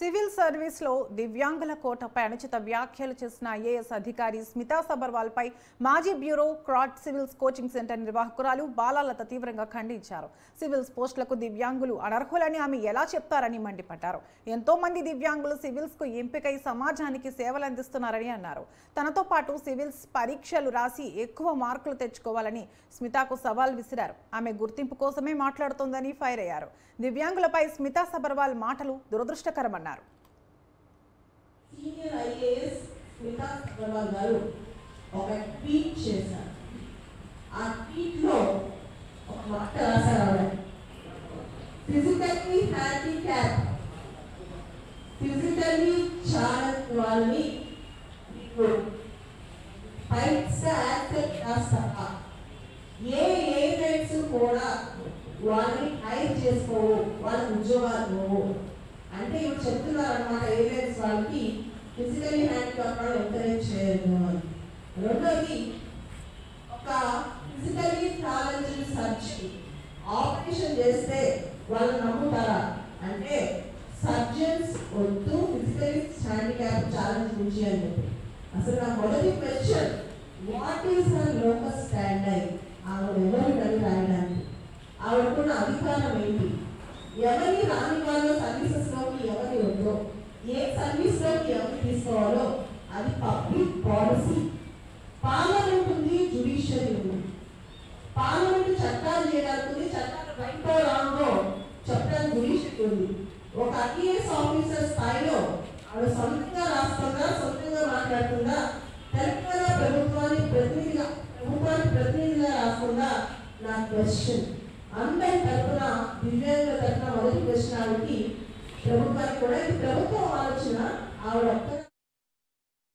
Civil సర్వీస్లో దివ్యాంగుల కోటపై అనుచిత వ్యాఖ్యలు చేసిన ఐఏఎస్ అధికారి స్మితా సబర్వాల్పై మాజీ bureaucrat civils coaching centre నిర్వాహకురాలు బాలాలత తీవ్రంగా ఖండించారు. సివిల్స్ పోస్టులకు దివ్యాంగులు అనర్హులని ఆమె ఎలా చెప్తారని మండిపడ్డారు. ఎంతో మంది దివ్యాంగులు సివిల్స్కు ఎంపికై సమాజానికి సేవలు అందిస్తున్నారని అన్నారు. తనతో పాటు సివిల్స్ పరీక్షలు రాసి ఎక్కువ మార్కులు తెచ్చుకోవాలని స్మితాకు సవాల్ విసిరారు. ఆమె గుర్తింపు కోసమే మాట్లాడుతోందని ఫైర్ అయ్యారు. దివ్యాంగులపై స్మితా సబర్వాల్ మాటలు దురదృష్టకరమన్నారు. సీనియర్ ఐఏఎస్ స్మితా సబర్వాల్ గారు ఒక ట్వీట్ చేశారు. ఆ ట్వీట్ లో ఒక మాట రాశారు. ఫిజికల్లీ హ్యాండిక్యాప్, ఫిజికల్లీ ఛాలెంజ్ వాళ్ళని ఫైట్స్గా యాక్సెప్ట్ చేస్తారా? ఏ ఏజెంట్స్ కూడా వాళ్ళని హైర్ చేసుకోవు, వాళ్ళకి ఉద్యోగాలు పోవు అంటే ఇప్పుడు చెప్తున్నారు అనమాట. ఏజెంట్స్ వాళ్ళకి ఫిజికల్లీ హ్యాండిక్యాప్ వాళ్ళు ఎంకరేజ్ చేయరు అని. రెండోది, ఒక ఫిజికల్లీ ఛాలెంజ్డ్ సర్జరీ ఆపరేషన్ చేస్తే వాళ్ళు నమ్ముతారా అంటే సర్జన్స్ వద్దు ఫిజికల్లీ హ్యాండిక్యాప్ ఛాలెంజ్ నుంచి అని చెప్పి. అసలు నా మొదటి question, what is the locus standard? ఆవిడ ఎవరు అని రాయడానికి ఆవిడకున్న అధికారం ఏంటి? ఎవరిని రాని వాళ్ళు సర్వీసెస్లోకి ఎవరి వద్దో, ఏ సర్వీస్లోకి ఎవరు తీసుకోవాలో అది పబ్లిక్ పాలసీ. పార్లమెంట్ ఉంది, జ్యుడిషియరీ ఉంది. పార్లమెంట్ చట్టాలు చేయడానికి ఉంది, చట్టాలు రైటో రాంగో చెప్పడానికి జ్యుడిషియరీ ఉంది. ఒక ఐఏఎస్ ఆఫీసర్ స్థాయిలో ఆవిడ సొంతంగా రాస్తుందా, సొంతంగా మాట్లాడుతుందా, తెలంగాణ ప్రభుత్వానికి ప్రతినిధిగా రాస్తుందా? నా క్వశ్చన్. అందరి తరఫున దివ్యాంగుల తరఫున మొదటి క్వశ్చన్ ఆవిడకి ప్రభుత్వానికి కూడా, ఇది ప్రభుత్వం